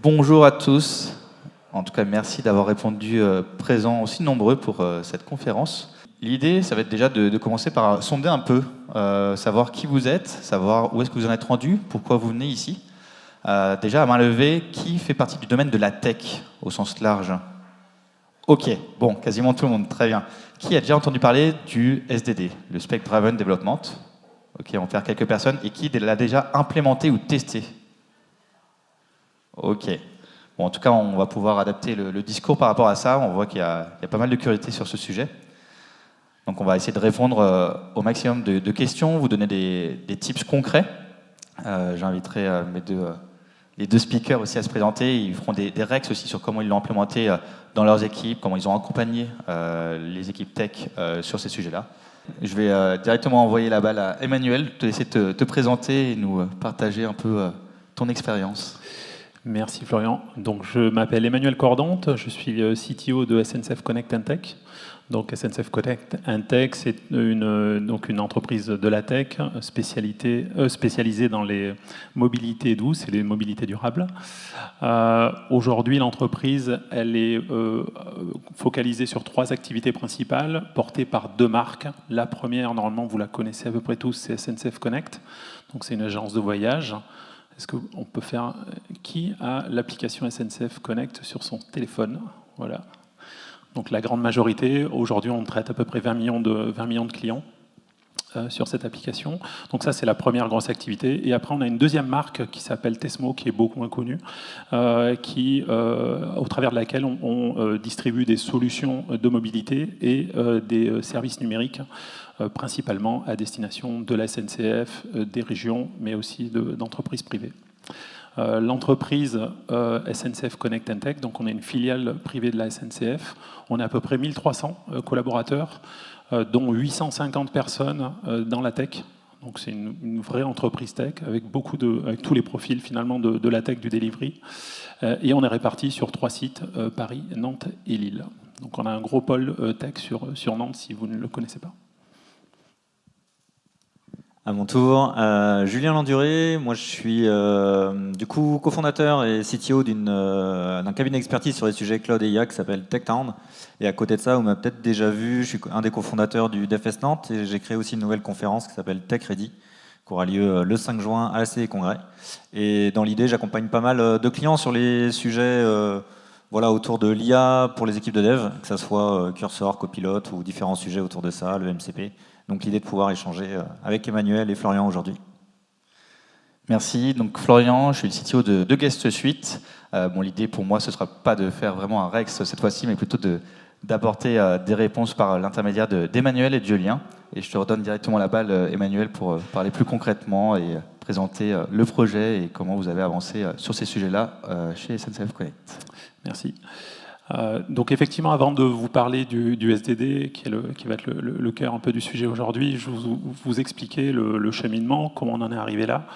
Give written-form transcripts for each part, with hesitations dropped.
Bonjour à tous. En tout cas, merci d'avoir répondu présents aussi nombreux pour cette conférence. L'idée, ça va être déjà de commencer par sonder un peu, savoir qui vous êtes, savoir où est-ce que vous en êtes rendu, pourquoi vous venez ici. Déjà, à main levée, qui fait partie du domaine de la tech au sens large? Ok, bon, quasiment tout le monde, très bien. Qui a déjà entendu parler du SDD, le Spec Driven Development? Ok, on va faire quelques personnes. Et qui l'a déjà implémenté ou testé? Ok. Bon, en tout cas, on va pouvoir adapter le discours par rapport à ça. On voit qu'il y a pas mal de curiosité sur ce sujet. Donc, on va essayer de répondre au maximum de questions, vous donner des tips concrets. J'inviterai les deux speakers aussi à se présenter. Ils feront des recs aussi sur comment ils l'ont implémenté dans leurs équipes, comment ils ont accompagné les équipes tech sur ces sujets-là. Je vais directement envoyer la balle à Emmanuel, te laisser te présenter et nous partager un peu ton expérience. Merci Florian. Donc, je m'appelle Emmanuel Cordonte, je suis CTO de SNCF Connect and Tech. Donc SNCF Connect and Tech, c'est une entreprise de la tech spécialisée dans les mobilités douces et les mobilités durables. Aujourd'hui, l'entreprise elle est focalisée sur 3 activités principales, portées par 2 marques. La première, normalement, vous la connaissez à peu près tous, c'est SNCF Connect. Donc c'est une agence de voyage. Est-ce qu'on peut faire... Qui a l'application SNCF Connect sur son téléphone? Voilà. Donc la grande majorité, aujourd'hui on traite à peu près 20 millions de clients sur cette application. Donc ça c'est la première grosse activité. Et après on a une deuxième marque qui s'appelle Tesmo, qui est beaucoup moins connue, au travers de laquelle on distribue des solutions de mobilité et des services numériques, principalement à destination de la SNCF, des régions, mais aussi d'entreprises privées. L'entreprise SNCF Connect and Tech, donc on est une filiale privée de la SNCF. On a à peu près 1300 collaborateurs, dont 850 personnes dans la tech. Donc c'est une vraie entreprise tech avec avec tous les profils finalement de la tech du delivery. Et on est répartis sur 3 sites, Paris, Nantes et Lille. Donc on a un gros pôle tech sur Nantes si vous ne le connaissez pas. À mon tour, Julien Landuré, moi je suis du coup cofondateur et CTO d'un cabinet d'expertise sur les sujets cloud et IA qui s'appelle TechTown. Et à côté de ça, vous m'avez peut-être déjà vu, je suis un des cofondateurs du DevFest Nantes et j'ai créé aussi une nouvelle conférence qui s'appelle Tech Ready, qui aura lieu le 5 juin à la CE Congrès. Et dans l'idée, j'accompagne pas mal de clients sur les sujets autour de l'IA pour les équipes de dev, que ce soit Cursor, Copilot ou différents sujets autour de ça, le MCP. Donc l'idée de pouvoir échanger avec Emmanuel et Florian aujourd'hui. Merci. Donc Florian, je suis le CTO de Guest Suite. L'idée pour moi, ce ne sera pas de faire vraiment un Rex cette fois-ci, mais plutôt d'apporter des réponses par l'intermédiaire d'Emmanuel et de Julien. Et je te redonne directement la balle, Emmanuel, pour parler plus concrètement et présenter le projet et comment vous avez avancé sur ces sujets-là chez SNCF Connect. Merci. Donc effectivement, avant de vous parler du SDD, qui va être le cœur un peu du sujet aujourd'hui, je vais vous expliquer le cheminement, comment on en est arrivé là.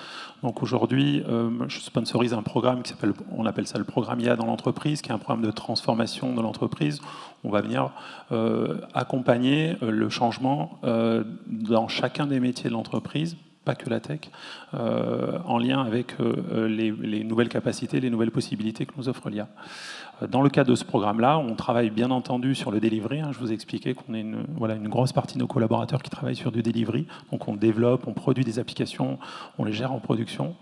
Donc aujourd'hui, je sponsorise un programme on appelle ça le programme IA dans l'entreprise, qui est un programme de transformation de l'entreprise. On va venir accompagner le changement dans chacun des métiers de l'entreprise, pas que la tech, en lien avec les nouvelles capacités, les nouvelles possibilités que nous offre l'IA. Dans le cadre de ce programme-là, on travaille bien entendu sur le delivery. Je vous ai expliqué qu'on est une grosse partie de nos collaborateurs qui travaillent sur du delivery. Donc on développe, on produit des applications, on les gère en production.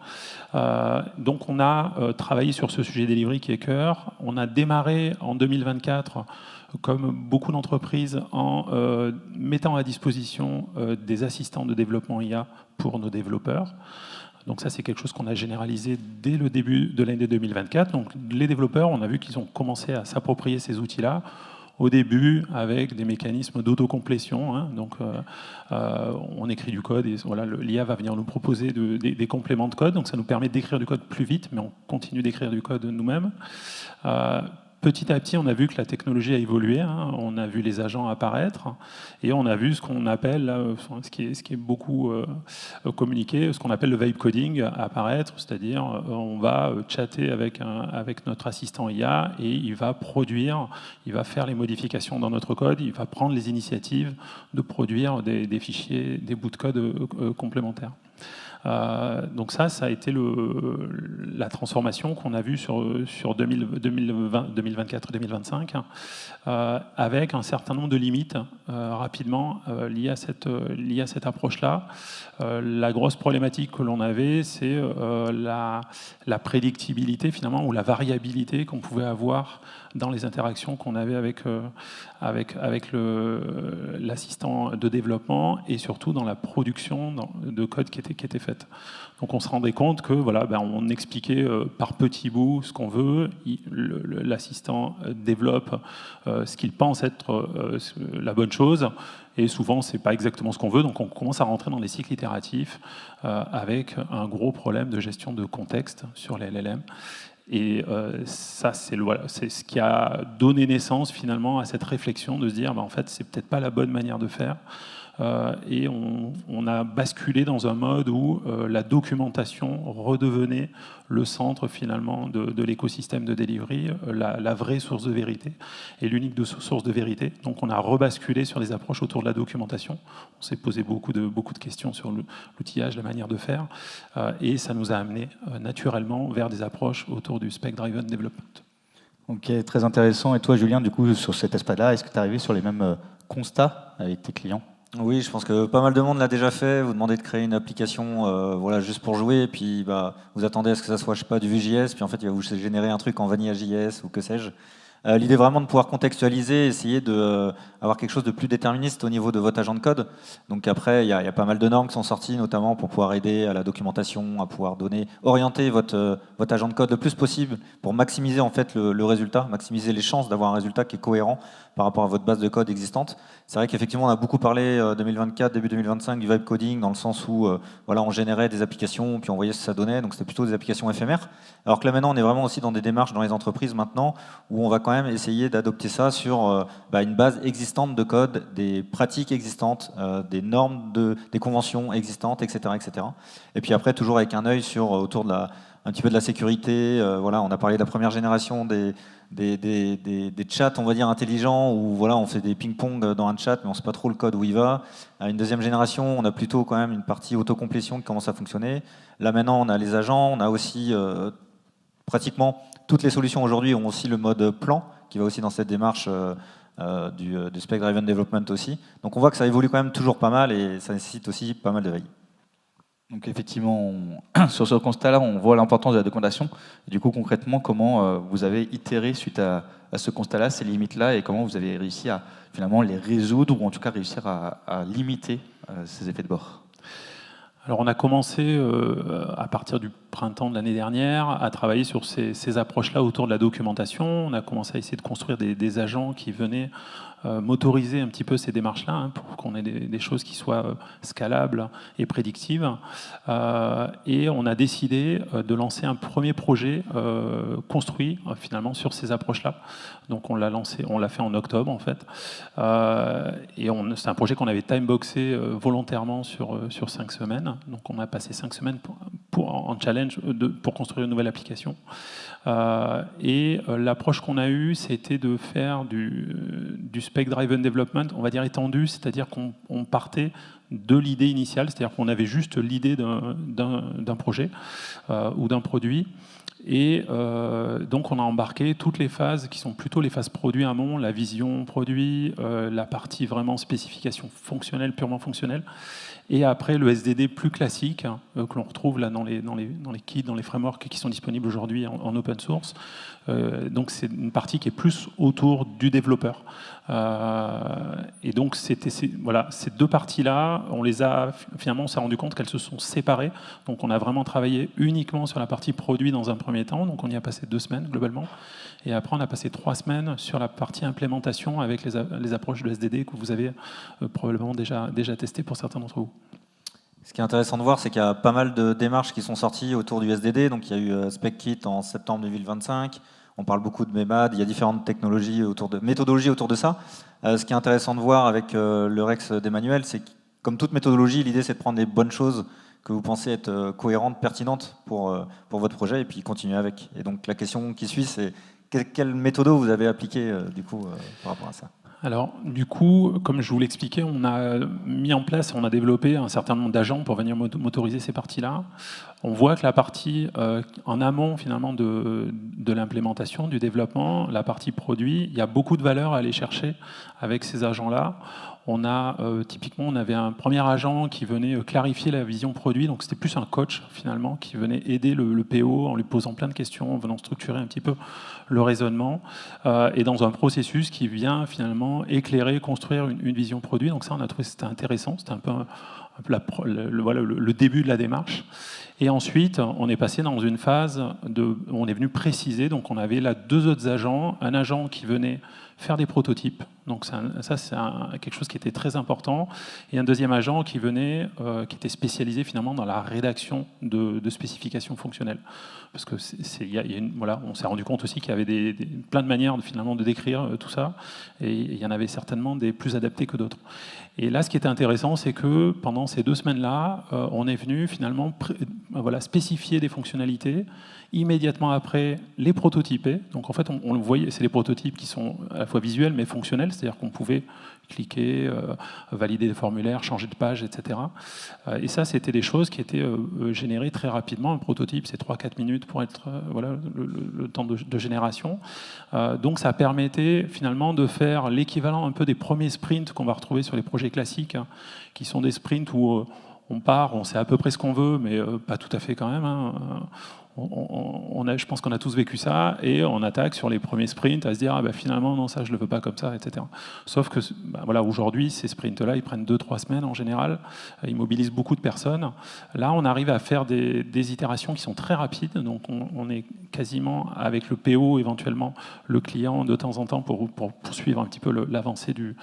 Donc on a travaillé sur ce sujet delivery qui est cœur. On a démarré en 2024, comme beaucoup d'entreprises, en mettant à disposition des assistants de développement IA pour nos développeurs. Donc ça, c'est quelque chose qu'on a généralisé dès le début de l'année 2024. Donc les développeurs, on a vu qu'ils ont commencé à s'approprier ces outils-là. Au début, avec des mécanismes d'autocomplétion. Donc on écrit du code et voilà, l'IA va venir nous proposer des compléments de code. Donc ça nous permet d'écrire du code plus vite, mais on continue d'écrire du code nous-mêmes. Petit à petit, on a vu que la technologie a évolué. On a vu les agents apparaître et on a vu ce qu'on appelle, ce qui est beaucoup communiqué, ce qu'on appelle le vibe coding apparaître, c'est-à-dire on va chatter avec notre assistant IA et il va faire les modifications dans notre code, il va prendre les initiatives de produire des fichiers, des bouts de code complémentaires. Donc ça a été la transformation qu'on a vue sur 2024-2025, avec un certain nombre de limites rapidement liées à cette approche-là. La grosse problématique que l'on avait, c'est la prédictibilité finalement, ou la variabilité qu'on pouvait avoir dans les interactions qu'on avait avec l'assistant de développement, et surtout dans la production de code qui était faite. Donc on se rendait compte que on expliquait par petits bouts ce qu'on veut, l'assistant développe ce qu'il pense être la bonne chose, et souvent c'est pas exactement ce qu'on veut, donc on commence à rentrer dans des cycles itératifs avec un gros problème de gestion de contexte sur les LLM. Et ça, c'est ce qui a donné naissance finalement à cette réflexion de se dire, en fait, c'est peut-être pas la bonne manière de faire. Et on a basculé dans un mode où la documentation redevenait le centre finalement de l'écosystème de delivery, la vraie source de vérité et l'unique source de vérité. Donc on a rebasculé sur des approches autour de la documentation. On s'est posé beaucoup de questions sur l'outillage, la manière de faire, et ça nous a amené naturellement vers des approches autour du spec-driven development. Ok, très intéressant. Et toi, Julien, du coup, sur cet aspect-là, est-ce que tu es arrivé sur les mêmes constats avec tes clients ? Oui, je pense que pas mal de monde l'a déjà fait. Vous demandez de créer une application juste pour jouer, et puis vous attendez à ce que ça soit, je sais pas, du Vue.js, puis en fait il va vous générer un truc en Vanilla.js ou que sais-je. L'idée vraiment de pouvoir contextualiser, essayer d'avoir quelque chose de plus déterministe au niveau de votre agent de code. Donc après, il y a pas mal de normes qui sont sorties, notamment pour pouvoir aider à la documentation, à pouvoir orienter votre agent de code le plus possible pour maximiser en fait le résultat, maximiser les chances d'avoir un résultat qui est cohérent par rapport à votre base de code existante. C'est vrai qu'effectivement, on a beaucoup parlé 2024, début 2025 du vibe coding, dans le sens où on générait des applications, puis on voyait ce que ça donnait, donc c'était plutôt des applications éphémères. Alors que là maintenant, on est vraiment aussi dans des démarches dans les entreprises maintenant, où on va quand même essayer d'adopter ça sur une base existante de code, des pratiques existantes, des normes, des conventions existantes, etc., etc. Et puis après, toujours avec un œil autour de un petit peu de la sécurité. On a parlé de la première génération des chats, on va dire, intelligents, où on fait des ping-pong dans un chat, mais on ne sait pas trop le code où il va. À une deuxième génération, on a plutôt quand même une partie autocomplétion qui commence à fonctionner. Là maintenant, on a les agents, on a aussi pratiquement toutes les solutions aujourd'hui ont aussi le mode plan, qui va aussi dans cette démarche du spec-driven development aussi. Donc on voit que ça évolue quand même toujours pas mal, et ça nécessite aussi pas mal de veille. Donc effectivement, sur ce constat-là, on voit l'importance de la documentation. Et du coup, concrètement, comment vous avez itéré suite à ce constat-là, ces limites-là, et comment vous avez réussi à finalement les résoudre, ou en tout cas réussir à limiter ces effets de bord ? Alors on a commencé à partir du printemps de l'année dernière à travailler sur ces approches-là autour de la documentation. On a commencé à essayer de construire des agents qui venaient motoriser un petit peu ces démarches-là, pour qu'on ait des choses qui soient scalables et prédictives. Et on a décidé de lancer un premier projet construit finalement sur ces approches-là. Donc on l'a fait en octobre en fait. Et c'est un projet qu'on avait timeboxé volontairement sur 5 semaines. Donc on a passé 5 semaines en challenge pour construire une nouvelle application. Et l'approche qu'on a eue, c'était de faire du spec-driven development, on va dire étendu, c'est-à-dire qu'on partait de l'idée initiale, c'est-à-dire qu'on avait juste l'idée d'un projet ou d'un produit. Et donc on a embarqué toutes les phases qui sont plutôt les phases produits amont, la vision produit, la partie vraiment spécification fonctionnelle, purement fonctionnelle, et après le SDD plus classique que l'on retrouve là dans les kits, dans les frameworks qui sont disponibles aujourd'hui en open source. Donc c'est une partie qui est plus autour du développeur. Et donc ces deux parties-là, on s'est rendu compte qu'elles se sont séparées. Donc on a vraiment travaillé uniquement sur la partie produit dans un premier temps. Donc on y a passé 2 semaines globalement. Et après on a passé 3 semaines sur la partie implémentation avec les approches de SDD que vous avez probablement déjà testé pour certains d'entre vous. Ce qui est intéressant de voir, c'est qu'il y a pas mal de démarches qui sont sorties autour du SDD. Donc il y a eu SpecKit en septembre 2025. On parle beaucoup de MEMAD, il y a différentes méthodologies autour de ça. Ce qui est intéressant de voir avec le Rex d'Emmanuel, c'est que comme toute méthodologie, l'idée c'est de prendre les bonnes choses que vous pensez être cohérentes, pertinentes pour votre projet, et puis continuer avec. Et donc la question qui suit, c'est quelle méthode vous avez appliquée par rapport à ça ? Alors, du coup, comme je vous l'expliquais, on a mis en place, on a développé un certain nombre d'agents pour venir motoriser ces parties-là. On voit que la partie en amont, finalement, de l'implémentation, du développement, la partie produit, il y a beaucoup de valeur à aller chercher avec ces agents-là. On a typiquement, on avait un premier agent qui venait clarifier la vision produit, donc c'était plus un coach finalement qui venait aider le PO en lui posant plein de questions, en venant structurer un petit peu le raisonnement, et dans un processus qui vient finalement éclairer, construire une vision produit. Donc ça, on a trouvé que c'était intéressant, c'était un peu le début de la démarche. Et ensuite, on est passé dans une phase on est venu préciser, donc on avait là 2 autres agents, un agent qui venait faire des prototypes, donc c'est quelque chose qui était très important, et un deuxième agent qui venait, qui était spécialisé finalement dans la rédaction de spécifications fonctionnelles. Parce que voilà, on s'est rendu compte aussi qu'il y avait plein de manières finalement de décrire tout ça, et il y en avait certainement des plus adaptés que d'autres. Et là, ce qui était intéressant, c'est que pendant ces 2 semaines-là, on est venu finalement spécifier des fonctionnalités, immédiatement après les prototyper. Donc en fait, on le voyait, c'est des prototypes qui sont à la fois visuels mais fonctionnels, c'est-à-dire qu'on pouvait cliquer, valider des formulaires, changer de page, etc. Et ça, c'était des choses qui étaient générées très rapidement. Un prototype, c'est 3-4 minutes pour être le temps de génération. Donc ça permettait finalement de faire l'équivalent un peu des premiers sprints qu'on va retrouver sur les projets classiques, hein, qui sont des sprints où on part, on sait à peu près ce qu'on veut, mais pas tout à fait quand même. Hein. Je pense qu'on a tous vécu ça, et on attaque sur les premiers sprints à se dire finalement non, ça je le veux pas comme ça, etc. Sauf que aujourd'hui ces sprints-là ils prennent 2-3 semaines en général, ils mobilisent beaucoup de personnes. Là on arrive à faire des itérations qui sont très rapides, donc on est quasiment avec le PO, éventuellement le client de temps en temps pour suivre un petit peu l'avancée du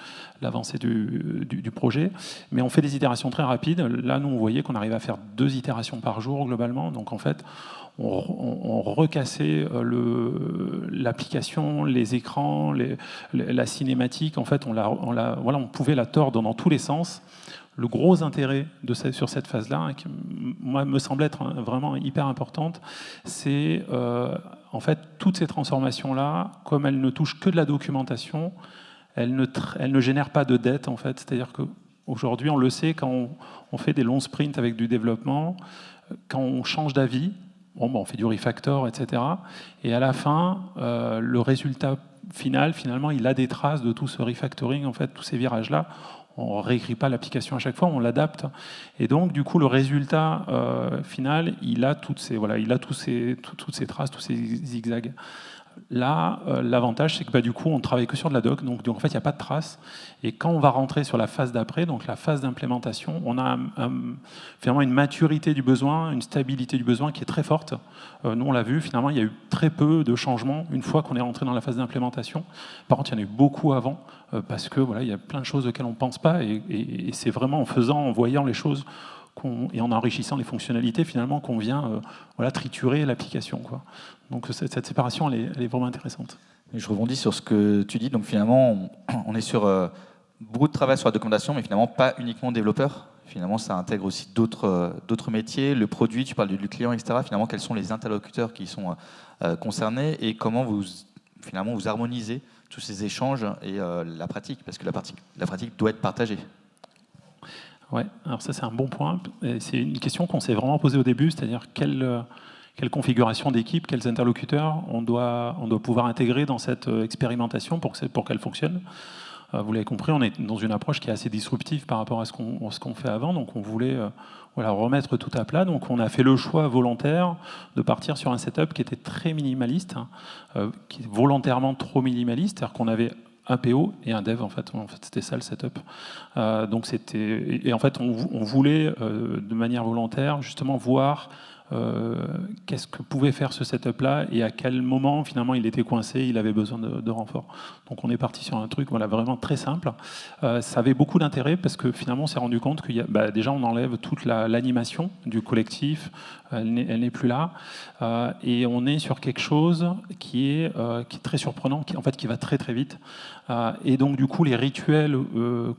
projet, mais on fait des itérations très rapides. Là nous on voyait qu'on arrivait à faire 2 itérations par jour globalement, donc en fait on recassait l'application, les écrans, la cinématique. En fait, on pouvait la tordre dans tous les sens. Le gros intérêt sur cette phase-là, hein, qui moi me semble être vraiment hyper importante, c'est en fait toutes ces transformations-là, comme elles ne touchent que de la documentation, elles ne génèrent pas de dette en fait. C'est-à-dire qu'aujourd'hui, on le sait, quand on fait des longs sprints avec du développement, quand on change d'avis, on fait du refactor, etc. Et à la fin, le résultat final, finalement, il a des traces de tout ce refactoring, en fait, tous ces virages-là. On ne réécrit pas l'application à chaque fois, on l'adapte. Et donc, du coup, le résultat final, il a toutes ces traces, tous ces zigzags. Là, l'avantage, c'est que du coup, on ne travaille que sur de la doc, donc en fait, il n'y a pas de traces. Et quand on va rentrer sur la phase d'après, donc la phase d'implémentation, on a finalement une maturité du besoin, une stabilité du besoin qui est très forte. Nous, on l'a vu, finalement, il y a eu très peu de changements une fois qu'on est rentré dans la phase d'implémentation. Par contre, il y en a eu beaucoup avant, parce que il y a plein de choses auxquelles on ne pense pas, et c'est vraiment en voyant les choses et en enrichissant les fonctionnalités, finalement, qu'on vient triturer l'application, quoi. Donc cette séparation, elle est vraiment intéressante. Et je rebondis sur ce que tu dis. Donc finalement, on est sur beaucoup de travail sur la documentation, mais finalement pas uniquement développeur. Finalement, ça intègre aussi d'autres métiers. Le produit, tu parles du client, etc. Finalement, quels sont les interlocuteurs qui sont concernés, et comment vous harmonisez tous ces échanges et la pratique, parce que la pratique doit être partagée. Ouais, alors ça c'est un bon point. Et c'est une question qu'on s'est vraiment posée au début, c'est-à-dire quelle configuration d'équipe, quels interlocuteurs on doit pouvoir intégrer dans cette expérimentation pour qu'elle fonctionne. Vous l'avez compris, on est dans une approche qui est assez disruptive par rapport à ce qu'on fait avant, donc on voulait remettre tout à plat. Donc on a fait le choix volontaire de partir sur un setup qui était très minimaliste, qui est volontairement trop minimaliste, c'est-à-dire qu'on avait un PO et un dev, en fait c'était ça le setup. Donc en fait on voulait de manière volontaire justement voir qu'est-ce que pouvait faire ce setup-là et à quel moment finalement il était coincé, il avait besoin de renfort. Donc on est parti sur un truc vraiment très simple. Ça avait beaucoup d'intérêt parce que finalement on s'est rendu compte que déjà on enlève toute l'animation du collectif, elle n'est plus là, et on est sur quelque chose qui est très surprenant, qui va très très vite. Et donc du coup les rituels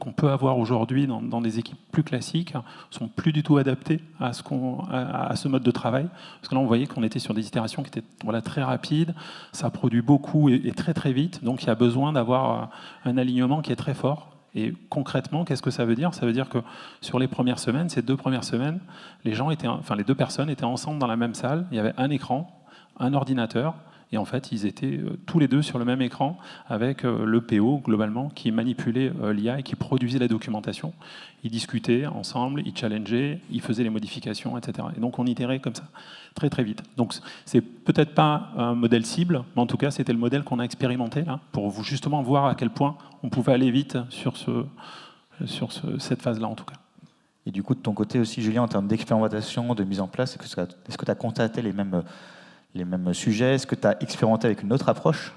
qu'on peut avoir aujourd'hui dans des équipes plus classiques sont plus du tout adaptés à ce mode de travail. Parce que là, on voyait qu'on était sur des itérations qui étaient très rapides, ça produit beaucoup et très très vite, donc il y a besoin d'avoir un alignement qui est très fort. Et concrètement, qu'est-ce que ça veut dire? Ça veut dire que sur les premières semaines, ces 2 premières semaines, les 2 personnes étaient ensemble dans la même salle, il y avait un écran, un ordinateur, et en fait, ils étaient tous les deux sur le même écran avec le PO, globalement, qui manipulait l'IA et qui produisait la documentation. Ils discutaient ensemble, ils challengeaient, ils faisaient les modifications, etc. Et donc, on itérait comme ça, très très vite. Donc, c'est peut-être pas un modèle cible, mais en tout cas, c'était le modèle qu'on a expérimenté, là, pour vous justement voir à quel point on pouvait aller vite sur cette phase-là, en tout cas. Et du coup, de ton côté aussi, Julien, en termes d'expérimentation, de mise en place, est-ce que tu as constaté les mêmes sujets? Est-ce que tu as expérimenté avec une autre approche?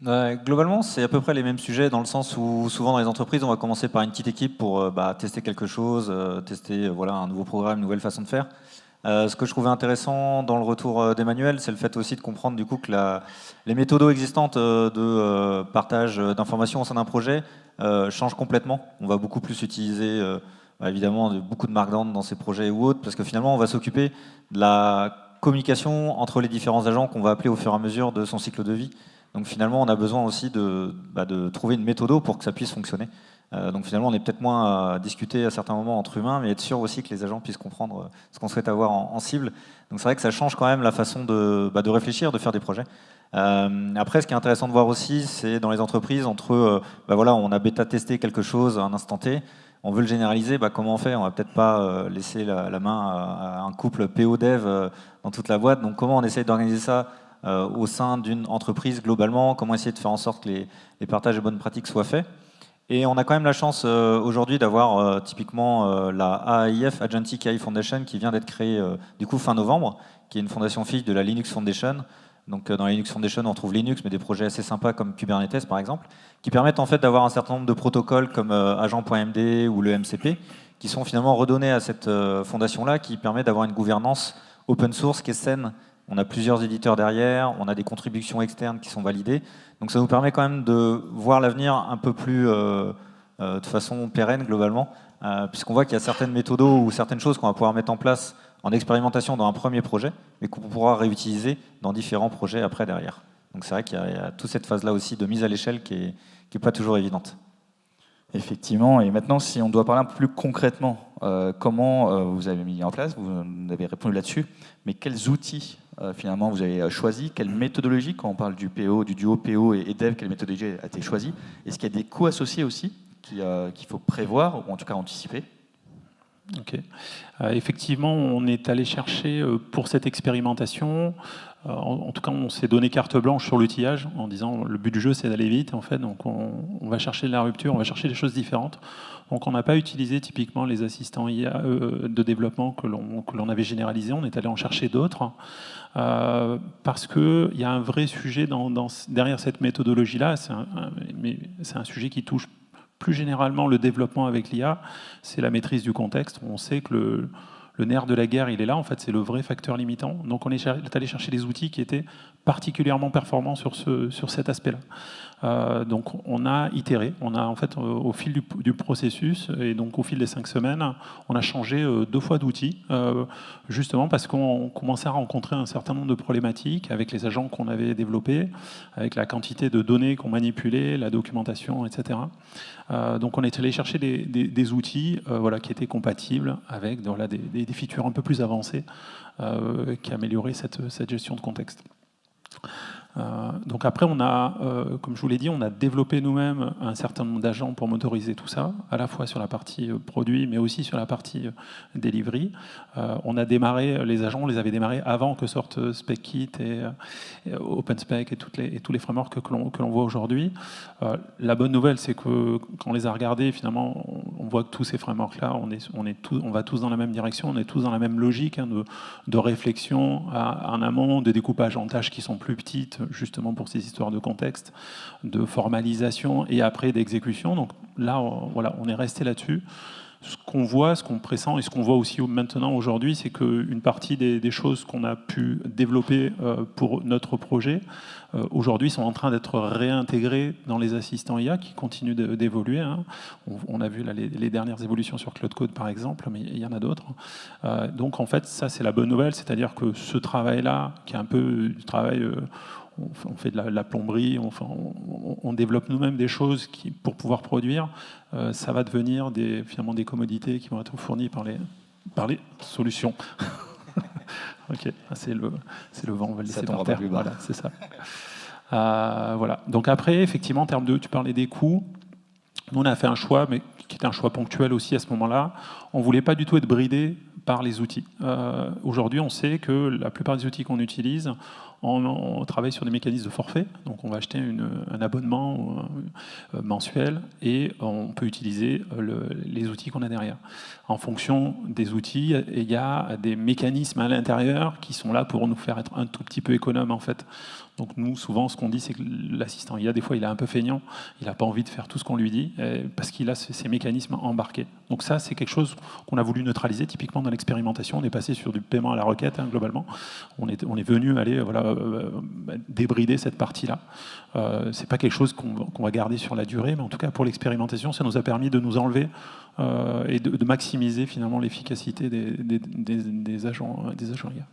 Globalement, c'est à peu près les mêmes sujets dans le sens où souvent dans les entreprises, on va commencer par une petite équipe pour tester quelque chose, tester un nouveau programme, une nouvelle façon de faire. Ce que je trouvais intéressant dans le retour d'Emmanuel, c'est le fait aussi de comprendre du coup que les méthodes existantes de partage d'informations au sein d'un projet changent complètement. On va beaucoup plus utiliser évidemment beaucoup de markdown dans ces projets ou autres, parce que finalement, on va s'occuper de la communication entre les différents agents qu'on va appeler au fur et à mesure de son cycle de vie. Donc finalement, on a besoin aussi de trouver une méthode pour que ça puisse fonctionner. Donc finalement, on est peut-être moins à discuter à certains moments entre humains, mais être sûr aussi que les agents puissent comprendre ce qu'on souhaite avoir en cible. Donc c'est vrai que ça change quand même la façon de réfléchir, de faire des projets. Après, ce qui est intéressant de voir aussi, c'est dans les entreprises, on a bêta-testé quelque chose à un instant T, on veut le généraliser, comment on fait? On va peut-être pas laisser la main à un couple PO-Dev dans toute la boîte. Donc comment on essaye d'organiser ça au sein d'une entreprise globalement? Comment essayer de faire en sorte que les partages de bonnes pratiques soient faits? Et on a quand même la chance aujourd'hui d'avoir typiquement la AAIF, Agentic AI Foundation, qui vient d'être créée du coup fin novembre, qui est une fondation fille de la Linux Foundation. Donc dans la Linux Foundation, on trouve Linux, mais des projets assez sympas comme Kubernetes par exemple, qui permettent en fait d'avoir un certain nombre de protocoles comme agent.md ou le MCP, qui sont finalement redonnés à cette fondation-là, qui permet d'avoir une gouvernance open source qui est saine. On a plusieurs éditeurs derrière, on a des contributions externes qui sont validées. Donc ça nous permet quand même de voir l'avenir un peu plus de façon pérenne globalement, puisqu'on voit qu'il y a certaines méthodes ou certaines choses qu'on va pouvoir mettre en place en expérimentation dans un premier projet, mais qu'on pourra réutiliser dans différents projets après derrière. Donc c'est vrai qu'il y a toute cette phase-là aussi de mise à l'échelle qui est pas toujours évidente. Effectivement, et maintenant si on doit parler un peu plus concrètement, comment vous avez mis en place, vous avez répondu là-dessus, mais quels outils finalement vous avez choisi, quelle méthodologie, quand on parle du PO, du duo PO et Dev, quelle méthodologie a été choisie? Est-ce qu'il y a des coûts associés aussi qu'il faut prévoir, ou en tout cas anticiper? Ok. Effectivement, on est allé chercher pour cette expérimentation, en tout cas on s'est donné carte blanche sur l'outillage en disant le but du jeu c'est d'aller vite en fait, donc on va chercher de la rupture, on va chercher des choses différentes. Donc on n'a pas utilisé typiquement les assistants IA de développement que l'on avait généralisés, on est allé en chercher d'autres parce qu'il y a un vrai sujet derrière cette méthodologie-là, c'est un sujet qui touche plus généralement le développement avec l'IA, c'est la maîtrise du contexte. On sait que le nerf de la guerre, il est là, en fait, c'est le vrai facteur limitant. Donc on est allé chercher des outils qui étaient particulièrement performants sur cet aspect-là. Donc on a itéré, on a en fait au fil du processus et donc au fil des 5 semaines, on a changé 2 fois d'outils, justement parce qu'on commençait à rencontrer un certain nombre de problématiques avec les agents qu'on avait développés, avec la quantité de données qu'on manipulait, la documentation, etc. Donc on est allé chercher des outils qui étaient compatibles avec des features un peu plus avancées qui amélioraient cette gestion de contexte. Donc après, on a, comme je vous l'ai dit, on a développé nous-mêmes un certain nombre d'agents pour motoriser tout ça, à la fois sur la partie produit, mais aussi sur la partie delivery. On a démarré les agents, on les avait démarrés avant que sortent SpecKit et OpenSpec et tous les frameworks que l'on voit aujourd'hui. La bonne nouvelle, c'est que quand on les a regardés, finalement, on voit que tous ces frameworks-là, on va tous dans la même direction, on est tous dans la même logique de réflexion en amont, de découpage en tâches qui sont plus petites, justement pour ces histoires de contexte, de formalisation et après d'exécution. Donc là, on est resté là-dessus. ce qu'on voit, ce qu'on pressent et ce qu'on voit aussi maintenant aujourd'hui, c'est qu'une partie des choses qu'on a pu développer pour notre projet, aujourd'hui sont en train d'être réintégrées dans les assistants IA qui continuent d'évoluer. Hein. On a vu là, les dernières évolutions sur Cloud Code par exemple, mais il y en a d'autres. Donc en fait, ça c'est la bonne nouvelle, c'est-à-dire que ce travail-là, qui est un peu du travail... on fait de la plomberie, on développe nous-mêmes des choses pour pouvoir produire. Ça va devenir finalement des commodités qui vont être fournies par les solutions. Ok, c'est le vent, on va le laisser par terre. Voilà, c'est ça. Voilà. Donc après, effectivement, en termes tu parlais des coûts. Nous, on a fait un choix, mais qui était un choix ponctuel aussi à ce moment-là. On ne voulait pas du tout être bridé par les outils. Aujourd'hui, on sait que la plupart des outils qu'on utilise, on travaille sur des mécanismes de forfait. Donc, on va acheter un abonnement mensuel et on peut utiliser les outils qu'on a derrière. En fonction des outils, il y a des mécanismes à l'intérieur qui sont là pour nous faire être un tout petit peu économe, en fait. Donc nous, souvent, ce qu'on dit, c'est que l'assistant IA, des fois, il est un peu feignant, il n'a pas envie de faire tout ce qu'on lui dit, parce qu'il a ces mécanismes embarqués. Donc ça, c'est quelque chose qu'on a voulu neutraliser. Typiquement, dans l'expérimentation, on est passé sur du paiement à la requête, hein, globalement. On est venu aller débrider cette partie-là. C'est pas quelque chose qu'on va garder sur la durée, mais en tout cas, pour l'expérimentation, ça nous a permis de nous enlever et de maximiser, finalement, l'efficacité des agents IA.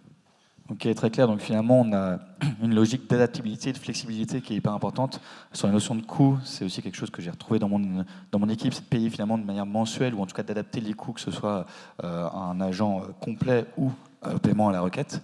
Ok, très clair. Donc finalement, on a une logique d'adaptabilité, de flexibilité qui est hyper importante. Sur la notion de coût, c'est aussi quelque chose que j'ai retrouvé dans mon équipe, c'est de payer finalement de manière mensuelle, ou en tout cas d'adapter les coûts, que ce soit un agent complet ou paiement à la requête.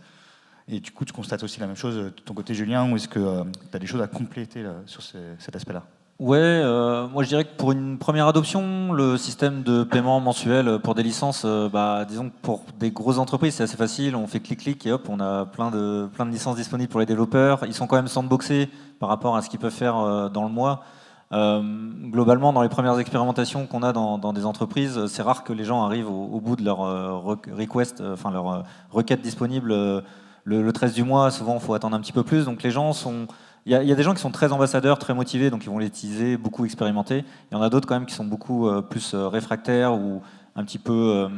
Et du coup, tu constates aussi la même chose de ton côté, Julien, ou est-ce que tu as des choses à compléter là, sur cet aspect-là ? Ouais, moi je dirais que pour une première adoption, le système de paiement mensuel pour des licences, disons que pour des grosses entreprises, c'est assez facile. On fait clic-clic et hop, on a plein de licences disponibles pour les développeurs. Ils sont quand même sandboxés par rapport à ce qu'ils peuvent faire dans le mois. Globalement, dans les premières expérimentations qu'on a dans des entreprises, c'est rare que les gens arrivent au bout de leur request, leur requête disponible le 13 du mois. Souvent, il faut attendre un petit peu plus. Donc les gens sont... Il y a des gens qui sont très ambassadeurs, très motivés, donc ils vont l'utiliser, beaucoup expérimentés. Il y en a d'autres quand même qui sont beaucoup plus réfractaires ou un petit peu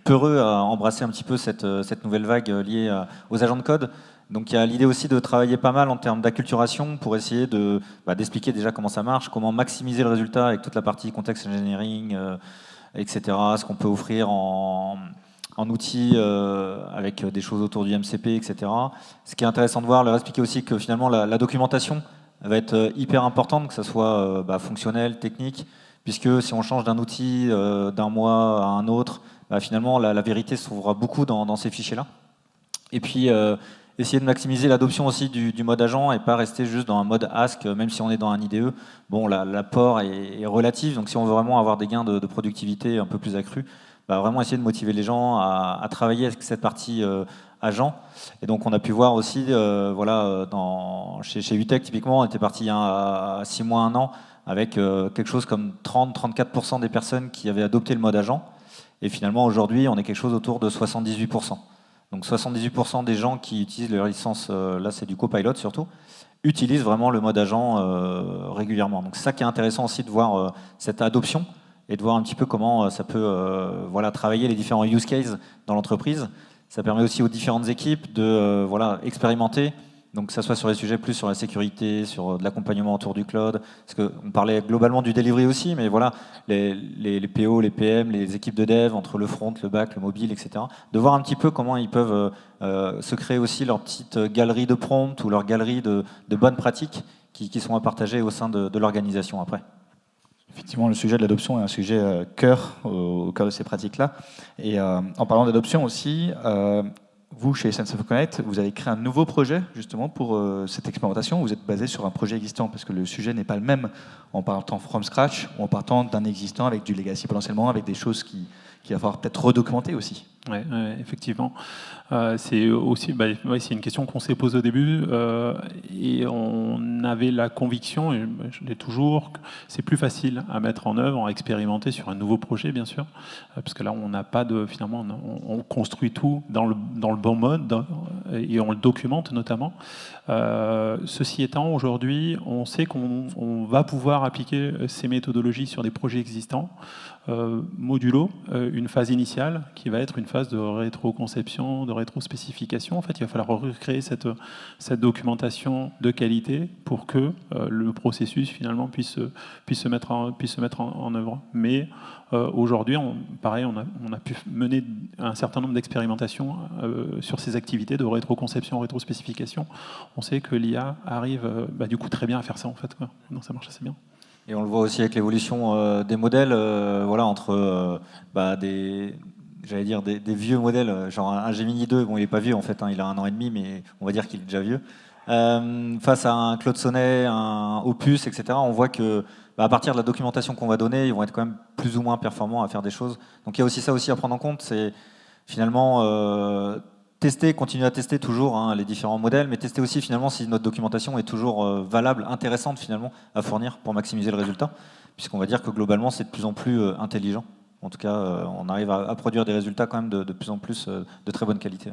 peureux à embrasser un petit peu cette nouvelle vague liée aux agents de code. Donc il y a l'idée aussi de travailler pas mal en termes d'acculturation pour essayer d'expliquer déjà comment ça marche, comment maximiser le résultat avec toute la partie context engineering, etc. Ce qu'on peut offrir en outils avec des choses autour du MCP, etc. Ce qui est intéressant de voir, leur expliquer aussi que finalement la documentation va être hyper importante, que ce soit fonctionnel, technique, puisque si on change d'un outil d'un mois à un autre, finalement la vérité se trouvera beaucoup dans ces fichiers-là. Et puis essayer de maximiser l'adoption aussi du mode agent et pas rester juste dans un mode ask, même si on est dans un IDE. Bon, l'apport est relatif, donc si on veut vraiment avoir des gains de productivité un peu plus accrus, vraiment essayer de motiver les gens à travailler avec cette partie agent. Et donc on a pu voir aussi, chez UTech typiquement, on était parti il y a 6 mois, 1 an, avec quelque chose comme 30-34% des personnes qui avaient adopté le mode agent. Et finalement aujourd'hui, on est quelque chose autour de 78%. Donc 78% des gens qui utilisent leur licence, là c'est du Copilot surtout, utilisent vraiment le mode agent régulièrement. Donc c'est ça qui est intéressant aussi de voir cette adoption et de voir un petit peu comment ça peut travailler les différents use cases dans l'entreprise. Ça permet aussi aux différentes équipes de expérimenter, donc que ça soit sur les sujets plus sur la sécurité, sur de l'accompagnement autour du cloud, parce qu'on parlait globalement du delivery aussi, mais voilà, les PO, les PM, les équipes de dev, entre le front, le back, le mobile, etc., de voir un petit peu comment ils peuvent se créer aussi leur petite galerie de prompts ou leur galerie de bonnes pratiques qui sont à partager au sein de l'organisation après. Effectivement, le sujet de l'adoption est un sujet cœur, au cœur de ces pratiques-là. Et en parlant d'adoption aussi, vous, chez SNCF Connect, vous avez créé un nouveau projet justement pour cette expérimentation. Vous êtes basé sur un projet existant parce que le sujet n'est pas le même en partant from scratch ou en partant d'un existant avec du legacy potentiellement, avec des choses qu'il va falloir peut-être redocumenter aussi. Ouais, ouais, effectivement. C'est aussi, c'est une question qu'on s'est posée au début et on avait la conviction, et je l'ai toujours, que c'est plus facile à mettre en œuvre, à expérimenter sur un nouveau projet, bien sûr, parce que là, on n'a pas de, finalement, on construit tout dans le bon mode et on le documente notamment. Ceci étant, aujourd'hui, on sait qu'on va pouvoir appliquer ces méthodologies sur des projets existants. Modulo, une phase initiale qui va être une phase de rétroconception, de rétrospécification. En fait, il va falloir recréer cette documentation de qualité pour que le processus finalement puisse se mettre en œuvre. Mais aujourd'hui, pareil, on a pu mener un certain nombre d'expérimentations sur ces activités de rétroconception, rétrospécification. On sait que l'IA arrive du coup très bien à faire ça en fait. Donc ça marche assez bien. Et on le voit aussi avec l'évolution des modèles, voilà, entre des vieux modèles, genre un Gemini 2, bon il n'est pas vieux en fait, hein, il a 1 an et demi, mais on va dire qu'il est déjà vieux. Face à un Claude Sonnet, un Opus, etc., on voit que à partir de la documentation qu'on va donner, ils vont être quand même plus ou moins performants à faire des choses. Donc il y a aussi ça aussi à prendre en compte, c'est finalement continuer à tester toujours les différents modèles, mais tester aussi finalement si notre documentation est toujours valable, intéressante finalement à fournir pour maximiser le résultat, puisqu'on va dire que globalement c'est de plus en plus intelligent. En tout cas, on arrive à produire des résultats quand même de plus en plus de très bonne qualité.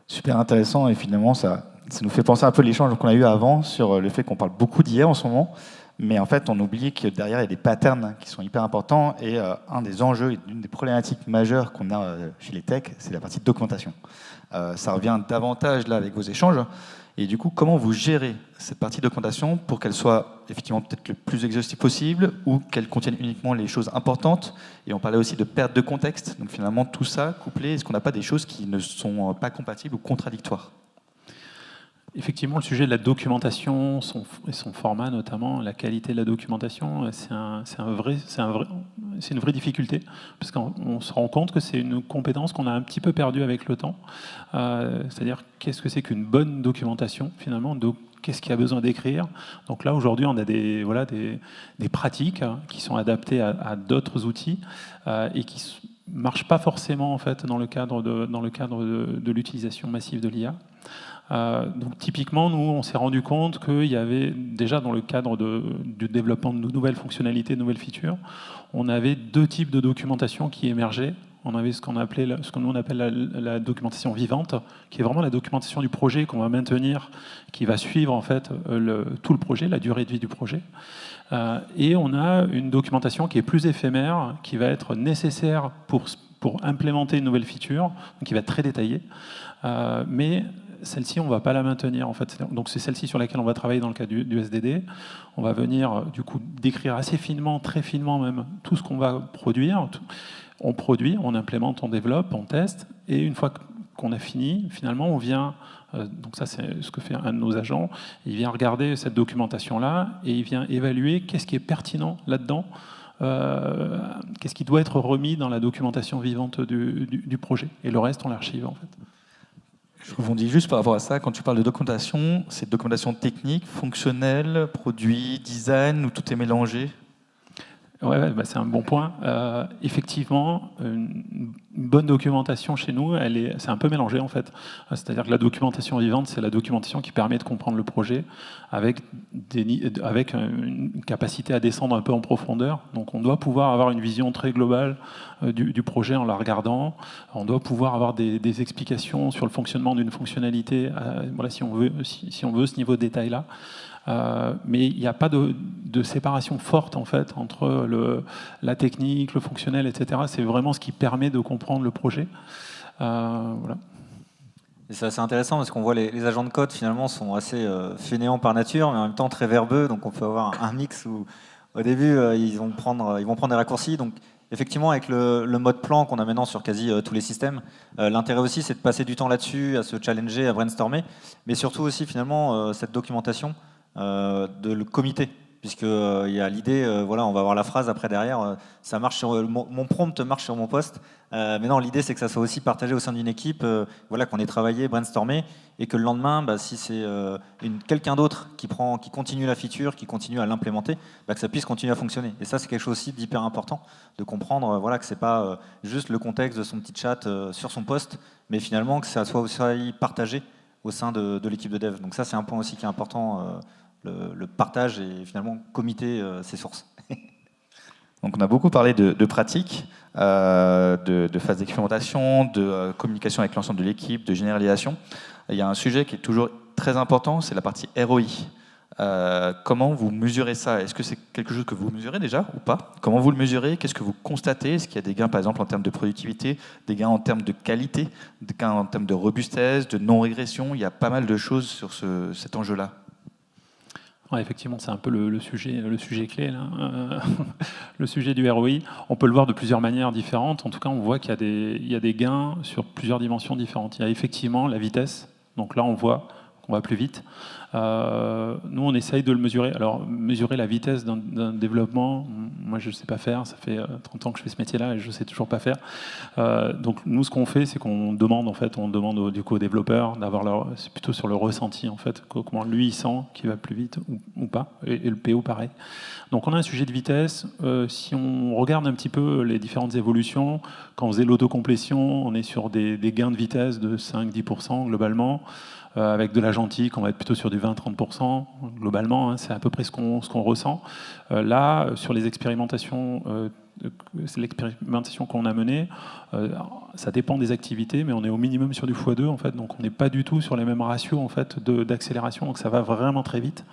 Super intéressant, et finalement ça nous fait penser un peu l'échange qu'on a eu avant sur le fait qu'on parle beaucoup d'IA en ce moment, mais en fait on oublie que derrière il y a des patterns qui sont hyper importants, et un des enjeux et une des problématiques majeures qu'on a chez les techs, c'est la partie de documentation. Ça revient davantage là avec vos échanges, et du coup comment vous gérez cette partie de documentation pour qu'elle soit effectivement peut-être le plus exhaustive possible, ou qu'elle contienne uniquement les choses importantes. Et on parlait aussi de perte de contexte, donc finalement tout ça couplé, est-ce qu'on n'a pas des choses qui ne sont pas compatibles ou contradictoires? Effectivement, le sujet de la documentation, son format notamment, la qualité de la documentation, c'est une vraie difficulté, parce qu'on se rend compte que c'est une compétence qu'on a un petit peu perdue avec le temps. C'est-à-dire, qu'est-ce que c'est qu'une bonne documentation, finalement, qu'est-ce qu'il y a besoin d'écrire. Donc là, aujourd'hui, on a des pratiques qui sont adaptées à d'autres outils et qui ne marchent pas forcément en fait, dans le cadre de l'utilisation massive de l'IA. Donc typiquement, nous, on s'est rendu compte qu'il y avait déjà dans le cadre du développement de nouvelles fonctionnalités, de nouvelles features, on avait 2 types de documentation qui émergeaient. On avait ce que nous on appelle la documentation vivante, qui est vraiment la documentation du projet qu'on va maintenir, qui va suivre en fait tout le projet, la durée de vie du projet. Et on a une documentation qui est plus éphémère, qui va être nécessaire pour implémenter une nouvelle feature, donc qui va être très détaillée, mais celle-ci, on ne va pas la maintenir en fait. Donc c'est celle-ci sur laquelle on va travailler dans le cas du SDD. On va venir du coup décrire assez finement, très finement même, tout ce qu'on va produire. On produit, on implémente, on développe, on teste, et une fois qu'on a fini, finalement, on vient. Donc ça, c'est ce que fait un de nos agents. Il vient regarder cette documentation-là et il vient évaluer qu'est-ce qui est pertinent là-dedans. Qu'est-ce qui doit être remis dans la documentation vivante du projet. Et le reste, on l'archive en fait. Je rebondis juste par rapport à ça. Quand tu parles de documentation, c'est documentation technique, fonctionnelle, produit, design, où tout est mélangé? Ouais, c'est un bon point. Effectivement, une bonne documentation chez nous, c'est un peu mélangé en fait. C'est-à-dire que la documentation vivante, c'est la documentation qui permet de comprendre le projet avec une capacité à descendre un peu en profondeur. Donc on doit pouvoir avoir une vision très globale du projet en la regardant. On doit pouvoir avoir des explications sur le fonctionnement d'une fonctionnalité, voilà, si on veut ce niveau de détail-là. Mais il n'y a pas de séparation forte en fait entre la technique, le fonctionnel, etc. C'est vraiment ce qui permet de comprendre le projet. Voilà. Et c'est assez intéressant parce qu'on voit les agents de code finalement sont assez fainéants par nature, mais en même temps très verbeux. Donc on peut avoir un mix où au début ils vont prendre des raccourcis. Donc effectivement avec le mode plan qu'on a maintenant sur quasi tous les systèmes, l'intérêt aussi c'est de passer du temps là-dessus, à se challenger, à brainstormer, mais surtout aussi finalement cette documentation de le comité, puisque il y a l'idée, voilà, on va avoir la phrase après derrière, ça marche sur mon prompt marche sur mon poste, mais non, l'idée c'est que ça soit aussi partagé au sein d'une équipe, voilà, qu'on ait travaillé, brainstormé, et que le lendemain, bah, si c'est quelqu'un d'autre qui continue la feature, qui continue à l'implémenter, bah, que ça puisse continuer à fonctionner. Et ça, c'est quelque chose aussi d'hyper important, de comprendre, voilà, que c'est pas juste le contexte de son petit chat sur son poste, mais finalement que ça soit aussi partagé au sein de l'équipe de dev. Donc ça, c'est un point aussi qui est important. Le partage et finalement commiter ses sources. Donc on a beaucoup parlé de pratique, de phase d'expérimentation, de communication avec l'ensemble de l'équipe, de généralisation. Il y a un sujet qui est toujours très important, c'est la partie ROI. Comment vous mesurez ça? Est-ce que c'est quelque chose que vous mesurez déjà ou pas? Comment vous le mesurez? Qu'est-ce que vous constatez? Est-ce qu'il y a des gains par exemple en termes de productivité, des gains en termes de qualité, des gains en termes de robustesse, de non-régression? Il y a pas mal de choses sur cet enjeu-là. Ouais, effectivement, c'est un peu le sujet clé, là. Le sujet du ROI. On peut le voir de plusieurs manières différentes. En tout cas, on voit qu'il y a des gains sur plusieurs dimensions différentes. Il y a effectivement la vitesse. Donc là, on voit qu'on va plus vite. Nous, on essaye de le mesurer. Alors, mesurer la vitesse d'un développement, moi, je ne sais pas faire. Ça fait 30 ans que je fais ce métier-là et je ne sais toujours pas faire. Donc, nous, ce qu'on fait, c'est qu'on demande, du coup, aux développeurs d'avoir c'est plutôt sur le ressenti, en fait, comment lui, il sent qu'il va plus vite ou pas. Et le PO, pareil. Donc, on a un sujet de vitesse. Si on regarde un petit peu les différentes évolutions, quand on faisait l'autocomplétion, on est sur des gains de vitesse de 5-10% globalement. Avec de l'agentique, on va être plutôt sur du 20-30% globalement, hein, c'est à peu près ce qu'on ressent. Là, sur les expérimentations, l'expérimentation qu'on a menée, ça dépend des activités, mais on est au minimum sur du x2 en fait, donc on n'est pas du tout sur les mêmes ratios en fait d'accélération, donc ça va vraiment très vite.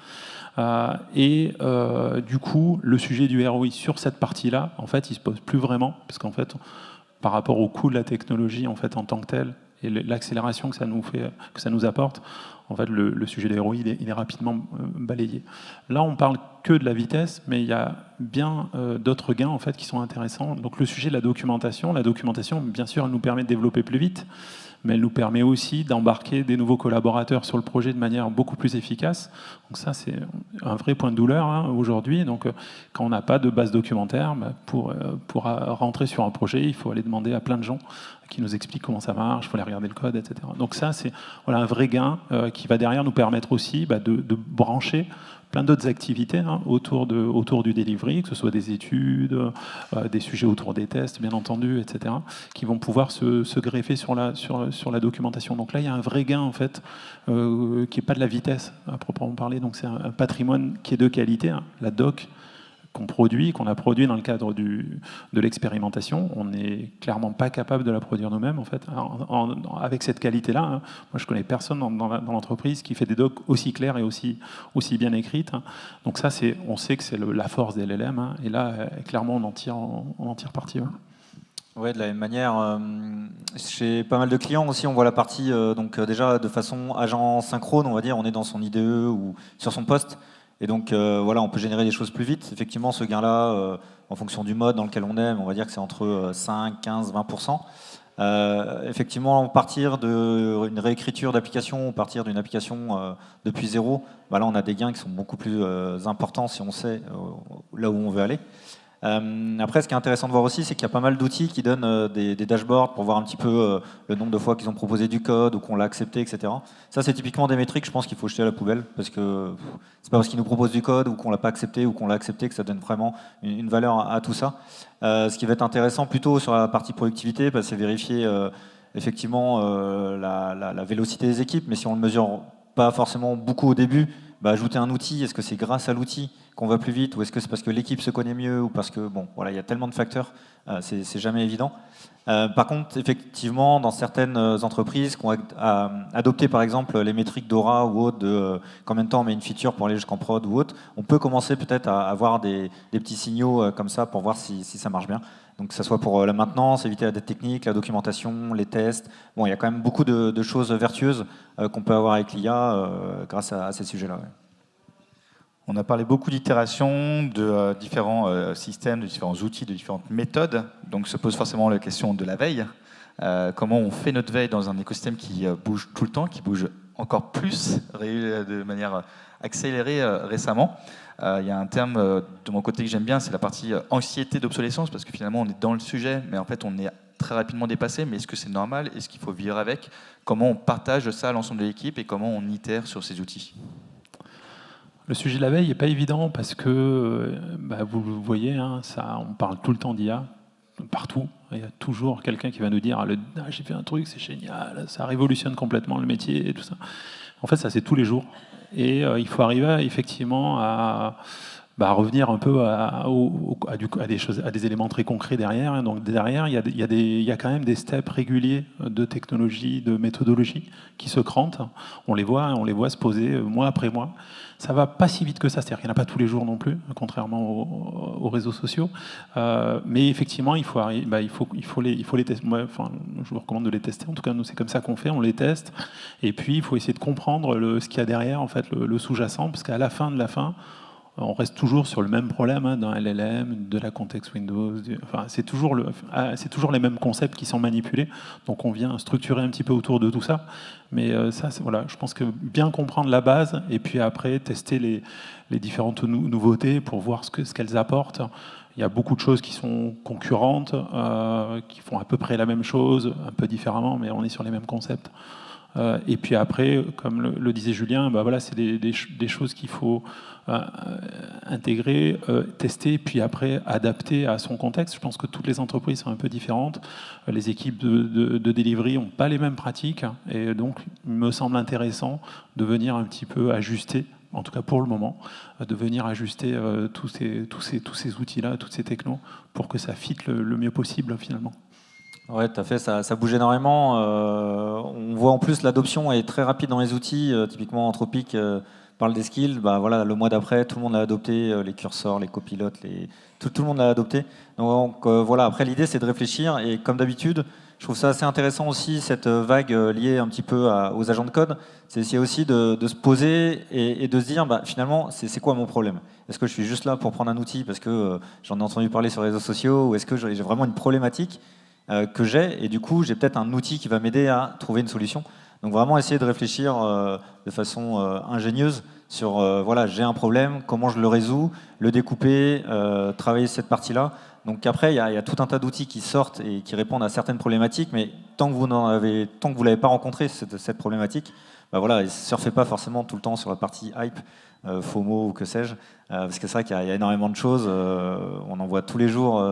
Du coup, le sujet du ROI sur cette partie-là, en fait, il se pose plus vraiment, parce qu'en fait, par rapport au coût de la technologie en fait en tant que tel, et l'accélération que ça nous apporte, en fait, le sujet de ROI, il est rapidement balayé. Là, on parle que de la vitesse, mais il y a bien d'autres gains en fait qui sont intéressants. Donc, le sujet de la documentation, bien sûr, elle nous permet de développer plus vite, mais elle nous permet aussi d'embarquer des nouveaux collaborateurs sur le projet de manière beaucoup plus efficace. Donc ça, c'est un vrai point de douleur hein, aujourd'hui. Donc, quand on n'a pas de base documentaire, pour rentrer sur un projet, il faut aller demander à plein de gens qui nous expliquent comment ça marche, il faut aller regarder le code, etc. Donc ça, c'est un vrai gain qui va derrière nous permettre aussi de brancher plein d'autres activités hein, autour du delivery, que ce soit des études, des sujets autour des tests, bien entendu, etc., qui vont pouvoir se greffer sur la documentation. Donc là, il y a un vrai gain, en fait, qui n'est pas de la vitesse, à proprement parler. Donc c'est un patrimoine qui est de qualité. Hein. La doc qu'on a produit dans le cadre de l'expérimentation, on n'est clairement pas capable de la produire nous-mêmes, en fait, avec cette qualité-là. Hein. Moi, je connais personne dans l'entreprise qui fait des docs aussi claires et aussi bien écrites. Hein. Donc ça, on sait que c'est la force des LLM, hein. Et là, clairement, on en tire parti. Ouais. Ouais, de la même manière, chez pas mal de clients aussi, on voit la partie, déjà de façon agent synchrone, on va dire, on est dans son IDE ou sur son poste. Et donc, on peut générer des choses plus vite. Effectivement, ce gain-là, en fonction du mode dans lequel on est, on va dire que c'est entre 5, 15, 20%. Effectivement, partir d'une réécriture d'application ou partir d'une application depuis zéro, là, on a des gains qui sont beaucoup plus importants si on sait là où on veut aller. Après, ce qui est intéressant de voir aussi, c'est qu'il y a pas mal d'outils qui donnent des dashboards pour voir un petit peu le nombre de fois qu'ils ont proposé du code ou qu'on l'a accepté, etc. Ça, c'est typiquement des métriques, je pense qu'il faut jeter à la poubelle, parce que c'est pas parce qu'ils nous proposent du code ou qu'on l'a pas accepté ou qu'on l'a accepté que ça donne vraiment une valeur à tout ça. Ce qui va être intéressant plutôt sur la partie productivité, c'est vérifier effectivement la vélocité des équipes, mais si on le mesure pas forcément beaucoup au début, ajouter un outil, est-ce que c'est grâce à l'outil qu'on va plus vite, ou est-ce que c'est parce que l'équipe se connaît mieux, ou parce que, il y a tellement de facteurs, c'est jamais évident. Par contre, effectivement, dans certaines entreprises qui ont adopté, par exemple, les métriques d'Aura ou autres, de combien de temps on met une feature pour aller jusqu'en prod ou autre, on peut commencer peut-être à avoir des petits signaux comme ça pour voir si ça marche bien. Donc que ce soit pour la maintenance, éviter la dette technique, la documentation, les tests. Il y a quand même beaucoup de choses vertueuses qu'on peut avoir avec l'IA grâce à ces sujets-là. Ouais. On a parlé beaucoup d'itérations, de différents systèmes, de différents outils, de différentes méthodes. Donc se pose forcément la question de la veille. Comment on fait notre veille dans un écosystème qui bouge tout le temps, qui bouge encore plus de manière accélérée récemment. Il y a un terme de mon côté que j'aime bien, c'est la partie anxiété d'obsolescence, parce que finalement on est dans le sujet, mais en fait on est très rapidement dépassé. Mais est-ce que c'est normal? Est-ce qu'il faut vivre avec? Comment on partage ça à l'ensemble de l'équipe et comment on itère sur ces outils? Le sujet de la veille n'est pas évident parce que, vous le voyez, on parle tout le temps d'IA, partout. Il y a toujours quelqu'un qui va nous dire j'ai fait un truc, c'est génial, ça révolutionne complètement le métier et tout ça. En fait, ça c'est tous les jours. Et il faut arriver effectivement à revenir un peu à des éléments très concrets derrière. Donc derrière, il y a quand même des steps réguliers de technologie, de méthodologie qui se crantent. On les voit se poser mois après mois. Ça va pas si vite que ça, c'est-à-dire qu'il n'y en a pas tous les jours non plus, contrairement aux réseaux sociaux. Mais effectivement, il faut les tester. Moi, je vous recommande de les tester. En tout cas, nous, c'est comme ça qu'on fait, on les teste. Et puis, il faut essayer de comprendre ce qu'il y a derrière, en fait, le sous-jacent, parce qu'à la fin de la fin, on reste toujours sur le même problème d'un LLM, de la context Windows. C'est toujours les mêmes concepts qui sont manipulés. Donc on vient structurer un petit peu autour de tout ça. Mais je pense que bien comprendre la base et puis après tester les différentes nouveautés pour voir ce qu'elles apportent. Il y a beaucoup de choses qui sont concurrentes, qui font à peu près la même chose, un peu différemment, mais on est sur les mêmes concepts. Et puis après, comme le disait Julien, c'est des choses qu'il faut intégrer, tester, puis après adapter à son contexte. Je pense que toutes les entreprises sont un peu différentes. Les équipes de delivery n'ont pas les mêmes pratiques. Et donc, il me semble intéressant de venir un petit peu ajuster, en tout cas pour le moment, de venir ajuster tous ces outils-là, toutes ces technos, pour que ça fitte le mieux possible finalement. Ouais, tout à fait, ça bouge énormément. On voit en plus l'adoption est très rapide dans les outils. Typiquement, Anthropic parle des skills. Le mois d'après, tout le monde l'a adopté. Les curseurs, les copilotes, tout le monde l'a adopté. Donc après, l'idée, c'est de réfléchir. Et comme d'habitude, je trouve ça assez intéressant aussi, cette vague liée un petit peu aux agents de code. C'est essayer aussi de se poser et de se dire, finalement, c'est quoi mon problème? Est-ce que je suis juste là pour prendre un outil parce que j'en ai entendu parler sur les réseaux sociaux, ou est-ce que j'ai vraiment une problématique que j'ai, et du coup j'ai peut-être un outil qui va m'aider à trouver une solution. Donc vraiment essayer de réfléchir de façon ingénieuse sur j'ai un problème, comment je le résous, le découper, travailler cette partie-là. Donc après il y a tout un tas d'outils qui sortent et qui répondent à certaines problématiques, mais tant que vous l'avez pas rencontré cette problématique, surfez pas forcément tout le temps sur la partie hype, FOMO ou que sais-je, parce que c'est vrai qu'il y a énormément de choses, on en voit tous les jours.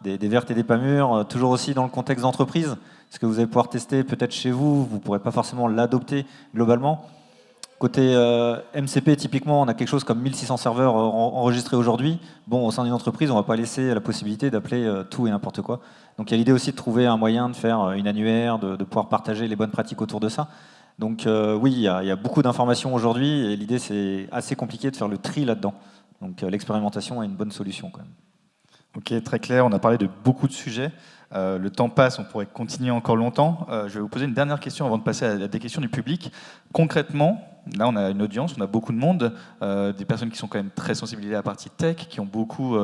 Des vertes et des pas mûres, toujours aussi dans le contexte d'entreprise. Ce que vous allez pouvoir tester peut-être chez vous, vous ne pourrez pas forcément l'adopter globalement. Côté MCP, typiquement, on a quelque chose comme 1600 serveurs enregistrés aujourd'hui. Au sein d'une entreprise, on ne va pas laisser la possibilité d'appeler tout et n'importe quoi. Donc il y a l'idée aussi de trouver un moyen de faire une annuaire, de pouvoir partager les bonnes pratiques autour de ça. Donc oui, il y a beaucoup d'informations aujourd'hui, et l'idée, c'est assez compliqué de faire le tri là-dedans. Donc l'expérimentation est une bonne solution quand même. Ok, très clair, on a parlé de beaucoup de sujets. Le temps passe, on pourrait continuer encore longtemps. Je vais vous poser une dernière question avant de passer à des questions du public. Concrètement, là on a une audience, on a beaucoup de monde, des personnes qui sont quand même très sensibilisées à la partie tech, qui ont beaucoup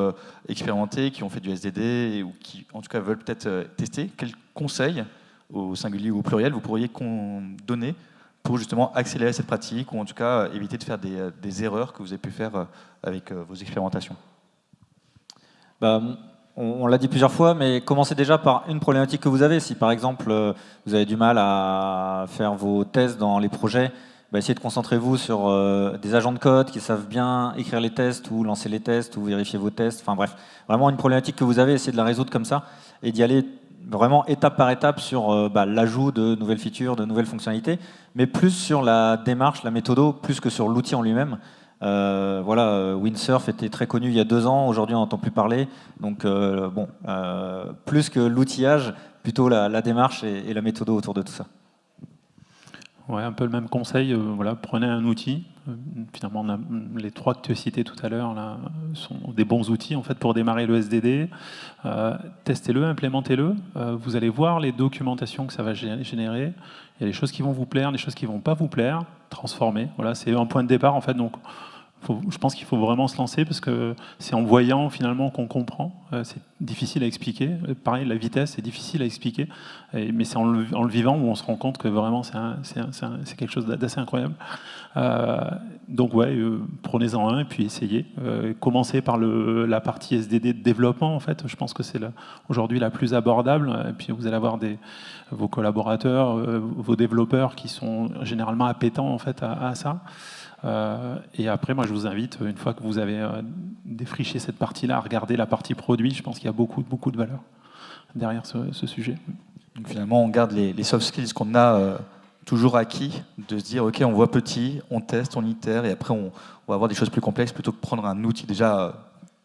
expérimenté, qui ont fait du SDD, ou qui en tout cas veulent peut-être tester. Quels conseils, au singulier ou au pluriel, vous pourriez donner pour justement accélérer cette pratique, ou en tout cas éviter de faire des erreurs que vous avez pu faire avec vos expérimentations? On l'a dit plusieurs fois, mais commencez déjà par une problématique que vous avez. Si par exemple vous avez du mal à faire vos tests dans les projets, essayez de concentrer-vous sur des agents de code qui savent bien écrire les tests ou lancer les tests ou vérifier vos tests. Enfin bref, vraiment une problématique que vous avez, essayez de la résoudre comme ça et d'y aller vraiment étape par étape sur l'ajout de nouvelles features, de nouvelles fonctionnalités, mais plus sur la démarche, la méthode, plus que sur l'outil en lui-même. Windsurf était très connu il y a 2 ans, aujourd'hui on n'entend plus parler. Donc plus que l'outillage, plutôt la démarche et la méthode autour de tout ça. Ouais, un peu le même conseil. Prenez un outil. Finalement, les 3 que tu as cités tout à l'heure là sont des bons outils en fait pour démarrer le SDD. Testez-le, implémentez-le. Vous allez voir les documentations que ça va générer. Il y a des choses qui vont vous plaire, des choses qui vont pas vous plaire. Transformez. Voilà, c'est un point de départ en fait. Donc je pense qu'il faut vraiment se lancer parce que c'est en voyant finalement qu'on comprend. C'est difficile à expliquer. Pareil, la vitesse, c'est difficile à expliquer. Mais c'est en le vivant où on se rend compte que vraiment c'est quelque chose d'assez incroyable. Donc ouais, prenez-en un et puis essayez. Commencez par la partie SDD de développement en fait. Je pense que c'est aujourd'hui la plus abordable. Et puis vous allez avoir vos collaborateurs, vos développeurs qui sont généralement appétents en fait à ça. Et après, moi, je vous invite, une fois que vous avez défriché cette partie-là, à regarder la partie produit. Je pense qu'il y a beaucoup de valeur derrière ce sujet. Donc finalement, on garde les soft skills qu'on a toujours acquis, de se dire, OK, on voit petit, on teste, on itère, et après, on va avoir des choses plus complexes plutôt que prendre un outil déjà,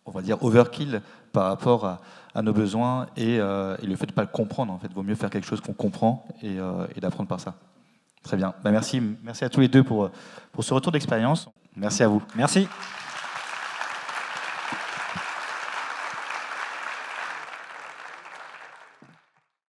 on va dire, overkill par rapport à nos besoins et le fait de ne pas le comprendre. En fait, il vaut mieux faire quelque chose qu'on comprend et d'apprendre par ça. Très bien. Merci à tous les deux pour ce retour d'expérience. Merci à vous. Merci.